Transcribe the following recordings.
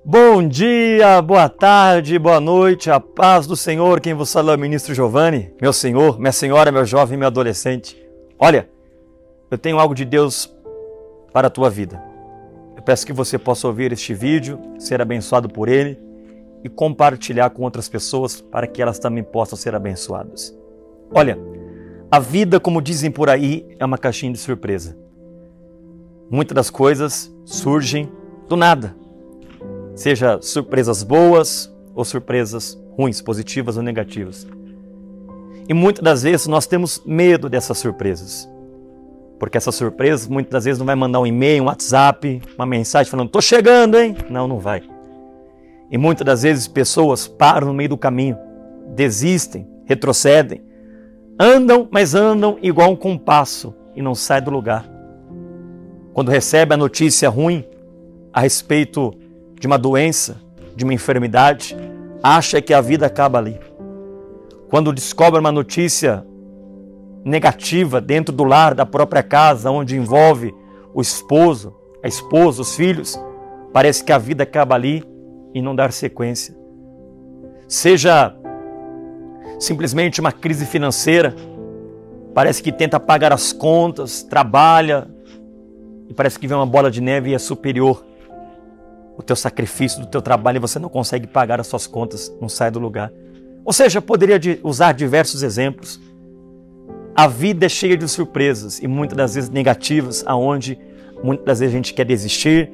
Bom dia, boa tarde, boa noite, a paz do Senhor, quem vos fala é o ministro Giovanni, meu senhor, minha senhora, meu jovem, meu adolescente. Olha, eu tenho algo de Deus para a tua vida. Eu peço que você possa ouvir este vídeo, ser abençoado por ele e compartilhar com outras pessoas para que elas também possam ser abençoadas. Olha, a vida, como dizem por aí, é uma caixinha de surpresa. Muitas das coisas surgem do nada. Seja surpresas boas ou surpresas ruins, positivas ou negativas. E muitas das vezes nós temos medo dessas surpresas. Porque essas surpresas muitas das vezes não vai mandar um e-mail, um WhatsApp, uma mensagem falando, tô chegando, hein? Não, não vai. E muitas das vezes pessoas param no meio do caminho, desistem, retrocedem, andam, mas andam igual um compasso e não saem do lugar. Quando recebe a notícia ruim a respeito de uma doença, de uma enfermidade, acha que a vida acaba ali. Quando descobre uma notícia negativa dentro do lar, da própria casa, onde envolve o esposo, a esposa, os filhos, parece que a vida acaba ali e não dá sequência. Seja simplesmente uma crise financeira, parece que tenta pagar as contas, trabalha, e parece que vem uma bola de neve e é superior o teu sacrifício do teu trabalho e você não consegue pagar as suas contas, não sai do lugar. Ou seja, poderia usar diversos exemplos. A vida é cheia de surpresas e muitas das vezes negativas, aonde muitas das vezes a gente quer desistir,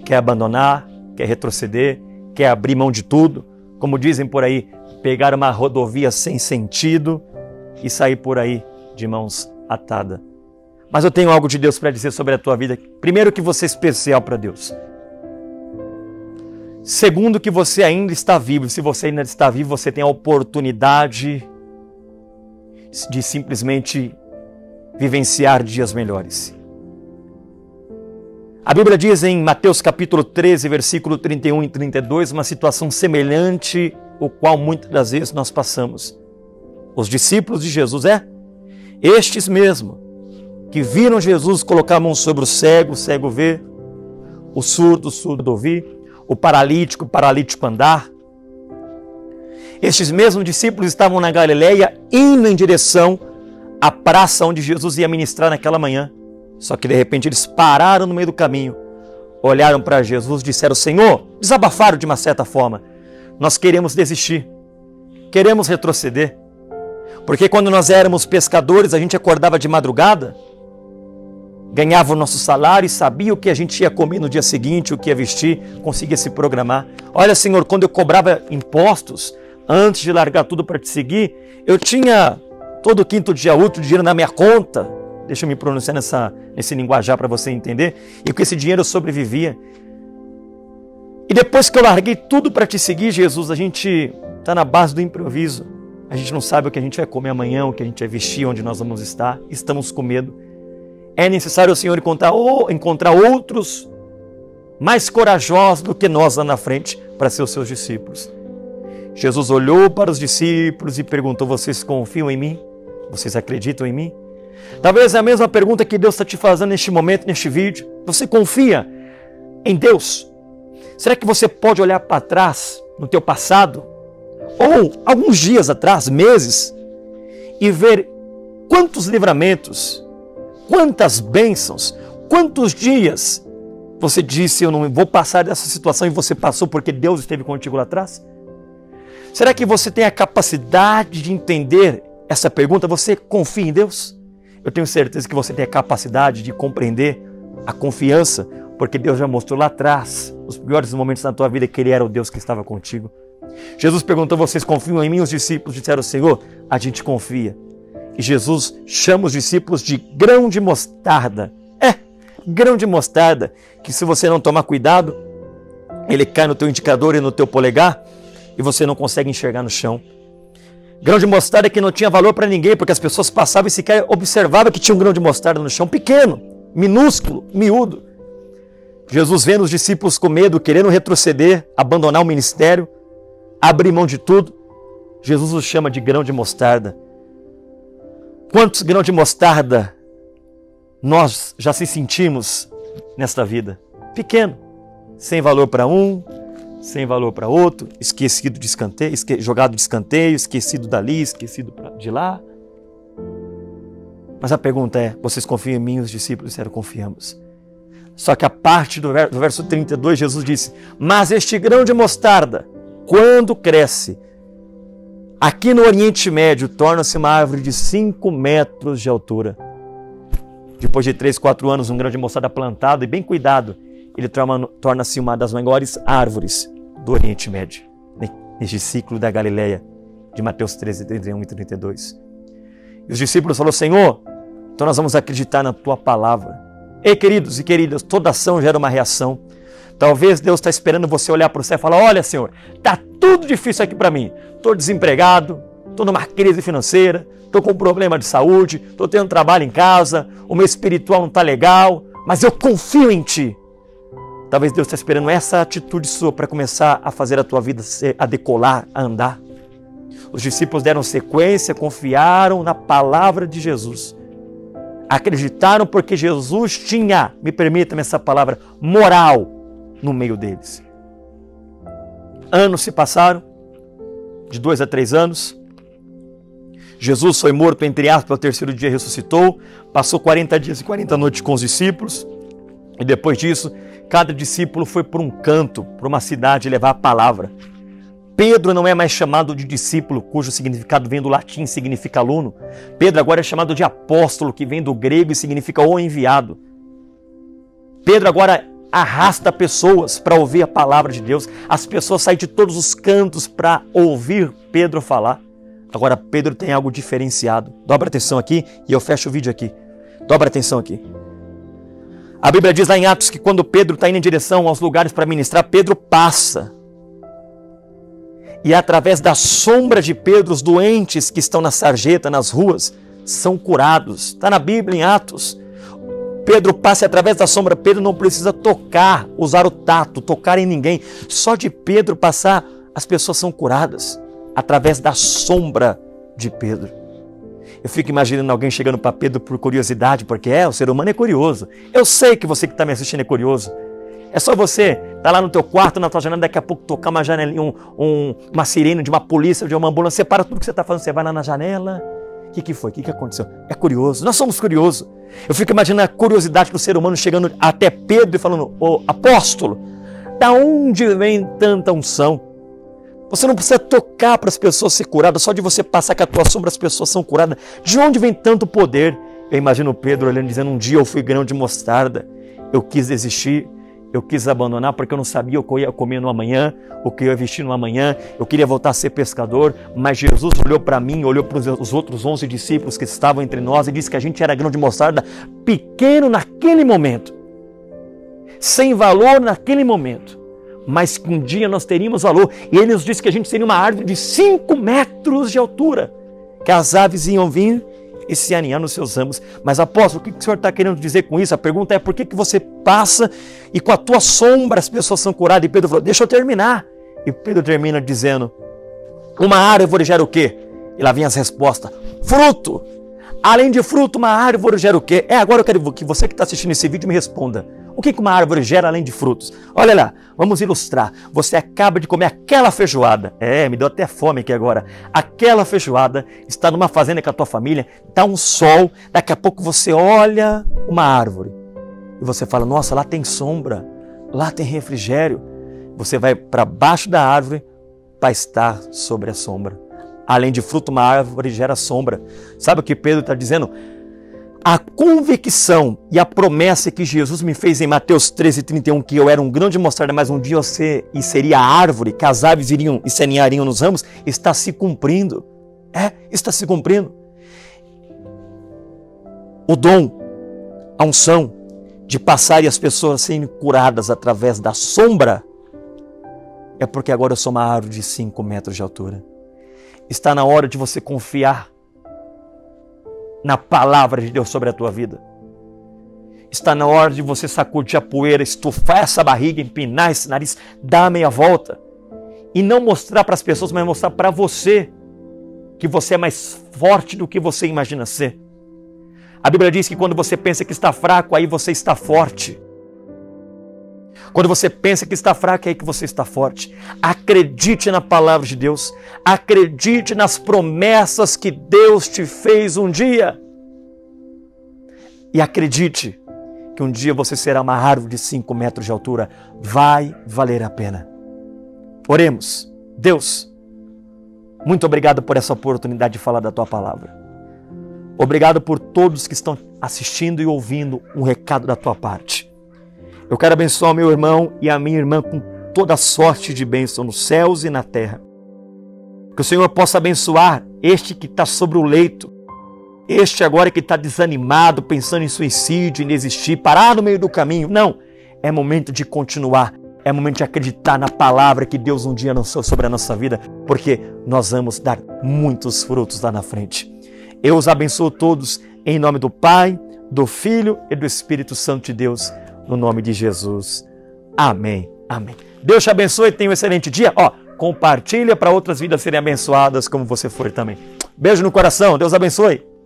quer abandonar, quer retroceder, quer abrir mão de tudo. Como dizem por aí, pegar uma rodovia sem sentido e sair por aí de mãos atadas. Mas eu tenho algo de Deus para dizer sobre a tua vida. Primeiro, que você é especial para Deus. Segundo, que você ainda está vivo. Se você ainda está vivo, você tem a oportunidade de simplesmente vivenciar dias melhores. A Bíblia diz em Mateus capítulo 13, versículo 31 e 32, uma situação semelhante, o qual muitas das vezes nós passamos. Os discípulos de Jesus, estes mesmo, que viram Jesus colocar a mão sobre o cego ver, o surdo ouvir, o paralítico andar. Estes mesmos discípulos estavam na Galileia indo em direção à praça onde Jesus ia ministrar naquela manhã. Só que de repente eles pararam no meio do caminho, olharam para Jesus e disseram, Senhor, desabafaram de uma certa forma, nós queremos desistir, queremos retroceder. Porque quando nós éramos pescadores, a gente acordava de madrugada, ganhava o nosso salário e sabia o que a gente ia comer no dia seguinte, o que ia vestir, conseguia se programar. Olha, Senhor, quando eu cobrava impostos, antes de largar tudo para te seguir, eu tinha todo quinto dia útil dinheiro na minha conta. Deixa eu me pronunciar nesse linguajar para você entender. E com esse dinheiro eu sobrevivia. E depois que eu larguei tudo para te seguir, Jesus, a gente está na base do improviso. A gente não sabe o que a gente vai comer amanhã, o que a gente vai vestir, onde nós vamos estar. Estamos com medo. É necessário o Senhor encontrar outros mais corajosos do que nós lá na frente para ser os seus discípulos. Jesus olhou para os discípulos e perguntou, vocês confiam em mim? Vocês acreditam em mim? Talvez é a mesma pergunta que Deus está te fazendo neste momento, neste vídeo. Você confia em Deus? Será que você pode olhar para trás no teu passado? Ou alguns dias atrás, meses, e ver quantos livramentos, quantas bênçãos, quantos dias você disse, eu não vou passar dessa situação e você passou porque Deus esteve contigo lá atrás? Será que você tem a capacidade de entender essa pergunta? Você confia em Deus? Eu tenho certeza que você tem a capacidade de compreender a confiança, porque Deus já mostrou lá atrás, nos piores momentos da tua vida, que Ele era o Deus que estava contigo. Jesus perguntou, vocês confiam em mim? Os discípulos disseram, Senhor, a gente confia. E Jesus chama os discípulos de grão de mostarda. Grão de mostarda, que se você não tomar cuidado, ele cai no teu indicador e no teu polegar e você não consegue enxergar no chão. Grão de mostarda que não tinha valor para ninguém, porque as pessoas passavam e sequer observavam que tinha um grão de mostarda no chão, pequeno, minúsculo, miúdo. Jesus vendo os discípulos com medo, querendo retroceder, abandonar o ministério, abrir mão de tudo, Jesus os chama de grão de mostarda. Quantos grãos de mostarda nós já se sentimos nesta vida? Pequeno, sem valor para um, sem valor para outro, esquecido de escanteio, jogado de escanteio, esquecido dali, esquecido de lá. Mas a pergunta é, vocês confiam em mim? Os discípulos disseram, confiamos. Só que a parte do verso 32, Jesus disse, mas este grão de mostarda, quando cresce, aqui no Oriente Médio, torna-se uma árvore de 5 metros de altura. Depois de 3, 4 anos, um grão de mostarda plantado e bem cuidado, ele torna-se uma das maiores árvores do Oriente Médio, neste ciclo da Galileia, de Mateus 13, 31 e 32. E os discípulos falaram, Senhor, então nós vamos acreditar na tua palavra. Ei, queridos e queridas, toda ação gera uma reação. Talvez Deus está esperando você olhar para o céu e falar, olha, Senhor, está tudo difícil aqui para mim. Estou desempregado, estou numa crise financeira, estou com um problema de saúde, estou tendo trabalho em casa, o meu espiritual não está legal, mas eu confio em Ti. Talvez Deus está esperando essa atitude sua para começar a fazer a tua vida a decolar, a andar. Os discípulos deram sequência, confiaram na palavra de Jesus. Acreditaram porque Jesus tinha, me permita-me essa palavra, moral no meio deles. Anos se passaram, de 2 a 3 anos. Jesus foi morto, entre aspas, ao terceiro dia ressuscitou, passou 40 dias e 40 noites com os discípulos, e depois disso, cada discípulo foi por um canto, para uma cidade levar a palavra. Pedro não é mais chamado de discípulo, cujo significado vem do latim, significa aluno. Pedro agora é chamado de apóstolo, que vem do grego e significa o enviado. Pedro agora arrasta pessoas para ouvir a palavra de Deus. As pessoas saem de todos os cantos para ouvir Pedro falar. Agora Pedro tem algo diferenciado. Dobra atenção aqui e eu fecho o vídeo aqui. Dobra atenção aqui. A Bíblia diz lá em Atos que quando Pedro está indo em direção aos lugares para ministrar, Pedro passa. E através da sombra de Pedro, os doentes que estão na sarjeta, nas ruas, são curados. Está na Bíblia, em Atos. Pedro passa e através da sombra, Pedro não precisa tocar, usar o tato, tocar em ninguém. Só de Pedro passar, as pessoas são curadas. Através da sombra de Pedro. Eu fico imaginando alguém chegando para Pedro por curiosidade, porque o ser humano é curioso. Eu sei que você que está me assistindo é curioso. É só você estar lá no teu quarto, na tua janela, daqui a pouco tocar uma janelinha, uma sirene de uma polícia, de uma ambulância. Você para tudo que você está fazendo, você vai lá na janela. O que foi? O que aconteceu? É curioso. Nós somos curiosos. Eu fico imaginando a curiosidade do ser humano chegando até Pedro e falando, ô apóstolo, da onde vem tanta unção? Você não precisa tocar para as pessoas ser curadas, só de você passar com a tua sombra as pessoas são curadas. De onde vem tanto poder? Eu imagino Pedro olhando dizendo, um dia eu fui grão de mostarda, eu quis desistir, eu quis abandonar porque eu não sabia o que eu ia comer no amanhã, o que eu ia vestir no amanhã, eu queria voltar a ser pescador, mas Jesus olhou para mim, olhou para os outros 11 discípulos que estavam entre nós e disse que a gente era grão de mostarda, pequeno naquele momento, sem valor naquele momento, mas que um dia nós teríamos valor. E ele nos disse que a gente seria uma árvore de 5 metros de altura, que as aves iam vir e se aninhar nos seus ramos. Mas apóstolo, o que o senhor está querendo dizer com isso? A pergunta é, por que você passa e com a tua sombra as pessoas são curadas? E Pedro falou, deixa eu terminar. E Pedro termina dizendo, uma árvore gera o quê? E lá vem as respostas, fruto. Além de fruto, uma árvore gera o quê? Agora eu quero que você que está assistindo esse vídeo me responda. O que uma árvore gera além de frutos? Olha lá, vamos ilustrar. Você acaba de comer aquela feijoada. Me deu até fome aqui agora. Aquela feijoada, está numa fazenda com a tua família, está um sol, daqui a pouco você olha uma árvore. E você fala, nossa, lá tem sombra, lá tem refrigério. Você vai para baixo da árvore para estar sobre a sombra. Além de fruto, uma árvore gera sombra. Sabe o que Pedro está dizendo? A convicção e a promessa que Jesus me fez em Mateus 13, 31, que eu era um grão de mostarda, mas um dia eu seria a árvore, que as aves iriam e se aninhariam nos ramos, está se cumprindo. Está se cumprindo. O dom, a unção de passar e as pessoas serem curadas através da sombra, é porque agora eu sou uma árvore de 5 metros de altura. Está na hora de você confiar na palavra de Deus sobre a tua vida. Está na hora de você sacudir a poeira, estufar essa barriga, empinar esse nariz, dar a meia volta e não mostrar para as pessoas, mas mostrar para você que você é mais forte do que você imagina ser. A Bíblia diz que quando você pensa que está fraco, aí você está forte. Quando você pensa que está fraco, é aí que você está forte. Acredite na palavra de Deus. Acredite nas promessas que Deus te fez um dia. E acredite que um dia você será uma árvore de 5 metros de altura. Vai valer a pena. Oremos. Deus, muito obrigado por essa oportunidade de falar da Tua palavra. Obrigado por todos que estão assistindo e ouvindo um recado da Tua parte. Eu quero abençoar o meu irmão e a minha irmã com toda sorte de bênção nos céus e na terra. Que o Senhor possa abençoar este que está sobre o leito, este agora que está desanimado, pensando em suicídio, em desistir, parar no meio do caminho. Não, é momento de continuar, é momento de acreditar na palavra que Deus um dia anunciou sobre a nossa vida, porque nós vamos dar muitos frutos lá na frente. Eu os abençoo todos em nome do Pai, do Filho e do Espírito Santo de Deus, no nome de Jesus. Amém. Amém. Deus te abençoe e tenha um excelente dia. Compartilha para outras vidas serem abençoadas como você foi também. Beijo no coração. Deus abençoe.